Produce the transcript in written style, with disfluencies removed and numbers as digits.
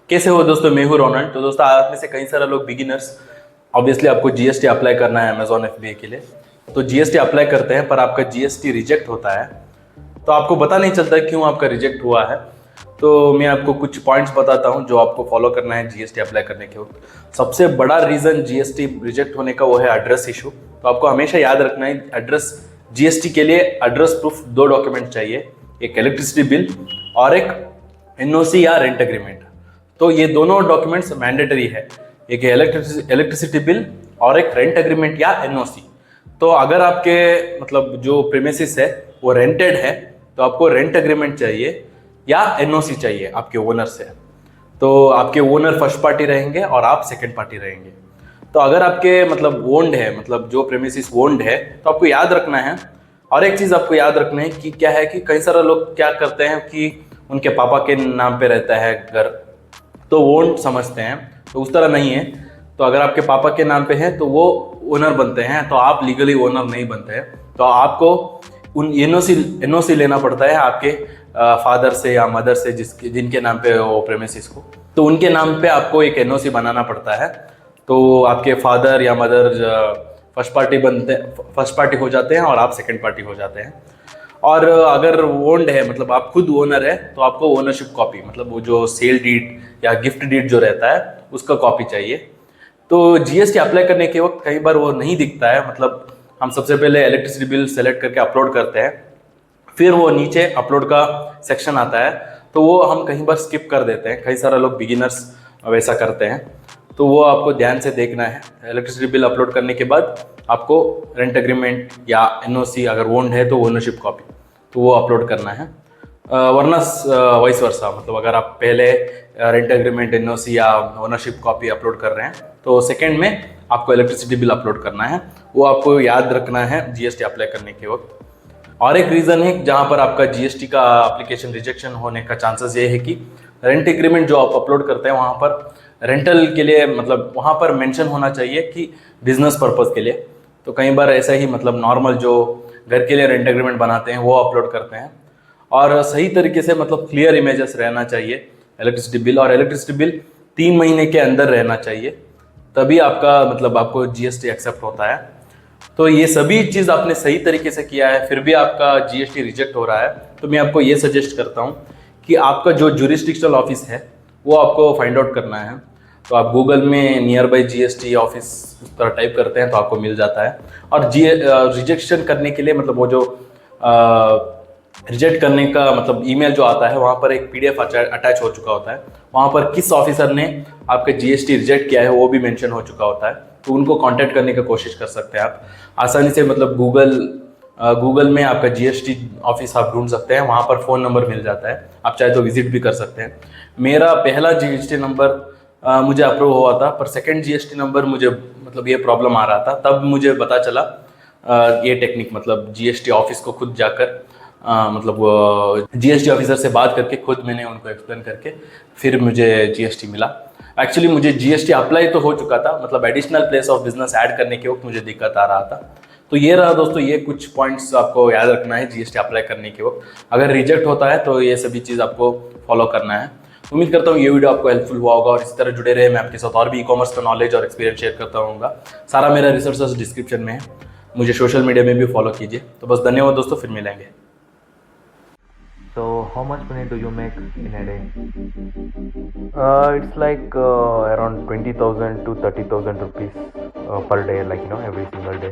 कैसे हो दोस्तों, मैं हूं रोनाल्ड। तो दोस्तों आप में से कई सारे लोग बिगिनर्स, ऑब्वियसली आपको जीएसटी अप्लाई करना है अमेजॉन एफबीए के लिए। तो जीएसटी अप्लाई करते हैं पर आपका जीएसटी रिजेक्ट होता है, तो आपको पता नहीं चलता क्यों आपका रिजेक्ट हुआ है। तो मैं आपको कुछ पॉइंट्स बताता हूं जो आपको फॉलो करना है जीएसटी अप्लाई करने के वक्त। सबसे बड़ा रीज़न जीएसटी रिजेक्ट होने का वो है एड्रेस इशू। तो आपको हमेशा याद रखना है एड्रेस, जीएसटी के लिए एड्रेस प्रूफ 2 डॉक्यूमेंट चाहिए, एक इलेक्ट्रिसिटी बिल और एक एनओसी या रेंट एग्रीमेंट। तो ये दोनों डॉक्यूमेंट्स मैंडेटरी है, एक इलेक्ट्रिसिटी बिल और एक रेंट एग्रीमेंट या एनओसी। तो अगर आपके मतलब जो प्रीमिसेस है वो रेंटेड है तो आपको रेंट एग्रीमेंट चाहिए या एनओसी चाहिए आपके ओनर से। तो आपके ओनर फर्स्ट पार्टी रहेंगे और आप सेकंड पार्टी रहेंगे। तो अगर आपके मतलब ओन्ड है, मतलब जो प्रीमिसेस ओन्ड है, तो आपको याद रखना है। और एक चीज़ आपको याद रखना है कि क्या है कि कई सारे लोग क्या करते हैं कि उनके पापा के नाम पे रहता है घर, तो ओन समझते हैं। तो उस तरह नहीं है। तो अगर आपके पापा के नाम पे है तो वो ओनर बनते हैं, तो आप लीगली ओनर नहीं बनते हैं। तो आपको उन एनओसी लेना पड़ता है आपके फादर से या मदर से जिनके नाम पे वो प्रेमिसेस को, तो उनके नाम पे आपको एक एनओसी बनाना पड़ता है। तो आपके फादर या मदर फर्स्ट पार्टी हो जाते हैं और आप सेकंड पार्टी हो जाते हैं। और अगर ओन्ड है, मतलब आप खुद ओनर है, तो आपको ओनरशिप कॉपी, मतलब वो जो सेल डीड या गिफ्ट डीड जो रहता है उसका कॉपी चाहिए। तो जीएसटी अप्लाई करने के वक्त कई बार वो नहीं दिखता है। मतलब हम सबसे पहले इलेक्ट्रिसिटी बिल सेलेक्ट करके अपलोड करते हैं, फिर वो नीचे अपलोड का सेक्शन आता है, तो वो हम कई बार स्किप कर देते हैं। कई सारे लोग बिगिनर्स वैसा करते हैं, तो वो आपको ध्यान से देखना है। इलेक्ट्रिसिटी बिल अपलोड करने के बाद आपको रेंट एग्रीमेंट या एनओसी, अगर ओन्ड है तो ओनरशिप कॉपी, तो वो अपलोड करना है। वरना वाइस वर्सा, मतलब अगर आप पहले रेंट एग्रीमेंट, एनओसी या ओनरशिप कॉपी अपलोड कर रहे हैं तो सेकंड में आपको इलेक्ट्रिसिटी बिल अपलोड करना है। वो आपको याद रखना है जीएसटी अप्लाई करने के वक्त। और एक रीज़न है जहाँ पर आपका जीएसटी का एप्लीकेशन रिजेक्शन होने का चांसेस ये है कि रेंट एग्रीमेंट जो आप अपलोड करते हैं वहाँ पर रेंटल के लिए, मतलब वहाँ पर मेंशन होना चाहिए कि बिजनेस पर्पज़ के लिए। तो कई बार ऐसा ही, मतलब नॉर्मल जो घर के लिए रेंट एग्रीमेंट बनाते हैं वो अपलोड करते हैं। और सही तरीके से, मतलब क्लियर इमेजेस रहना चाहिए इलेक्ट्रिसिटी बिल, और इलेक्ट्रिसिटी बिल 3 महीने के अंदर रहना चाहिए, तभी आपका मतलब आपको जीएसटी एक्सेप्ट होता है। तो ये सभी चीज़ आपने सही तरीके से किया है, फिर भी आपका जीएसटी रिजेक्ट हो रहा है, तो मैं आपको ये सजेस्ट करता हूँ कि आपका जो जुरिस्डिक्शनल ऑफिस है वो आपको फाइंड आउट करना है। तो आप गूगल में नियर बाई जीएसटी ऑफिस उस तरह टाइप करते हैं तो आपको मिल जाता है। और रिजेक्शन करने के लिए, मतलब वो जो रिजेक्ट करने का मतलब ईमेल जो आता है, वहाँ पर एक पीडीएफ अटैच हो चुका होता है। वहाँ पर किस ऑफिसर ने आपके जीएसटी रिजेक्ट किया है वो भी मेंशन हो चुका होता है, तो उनको कांटेक्ट करने की कोशिश कर सकते हैं आप आसानी से। मतलब गूगल में आपका जीएसटी ऑफिस आप ढूंढ सकते हैं, वहाँ पर फ़ोन नंबर मिल जाता है, आप चाहे तो विजिट भी कर सकते हैं। मेरा पहला जीएसटी नंबर मुझे अप्रूव हुआ था, पर सेकंड जीएसटी नंबर मुझे मतलब ये प्रॉब्लम आ रहा था, तब मुझे पता चला ये टेक्निक, मतलब जीएसटी ऑफिस को खुद जाकर मतलब जीएसटी ऑफिसर से बात करके खुद मैंने उनको एक्सप्लेन करके फिर मुझे जीएसटी मिला। एक्चुअली मुझे जीएसटी अप्लाई तो हो चुका था, मतलब additional place of business add करने के वक्त मुझे दिक्कत आ रहा था। तो ये रहा दोस्तों, ये कुछ पॉइंट्स आपको याद रखना है जीएसटी अप्लाई करने के वक्त। अगर रिजेक्ट होता है तो ये सभी चीज़ आपको फॉलो करना है। उम्मीद करता हूँ ये वीडियो आपको हेल्पफुल हुआ होगा, और इसी तरह जुड़े रहे। मैं आपके साथ और भी ई कॉमर्स का नॉलेज और एक्सपीरियंस शेयर करता रहूँगा। सारा मेरा रिसोर्सेज डिस्क्रिप्शन में है, मुझे सोशल मीडिया में भी फॉलो कीजिए। तो बस धन्यवाद दोस्तों, फिर मिलेंगे। So how much money do you make in a day? It's like around 20,000 to 30,000 rupees per day, like every single day.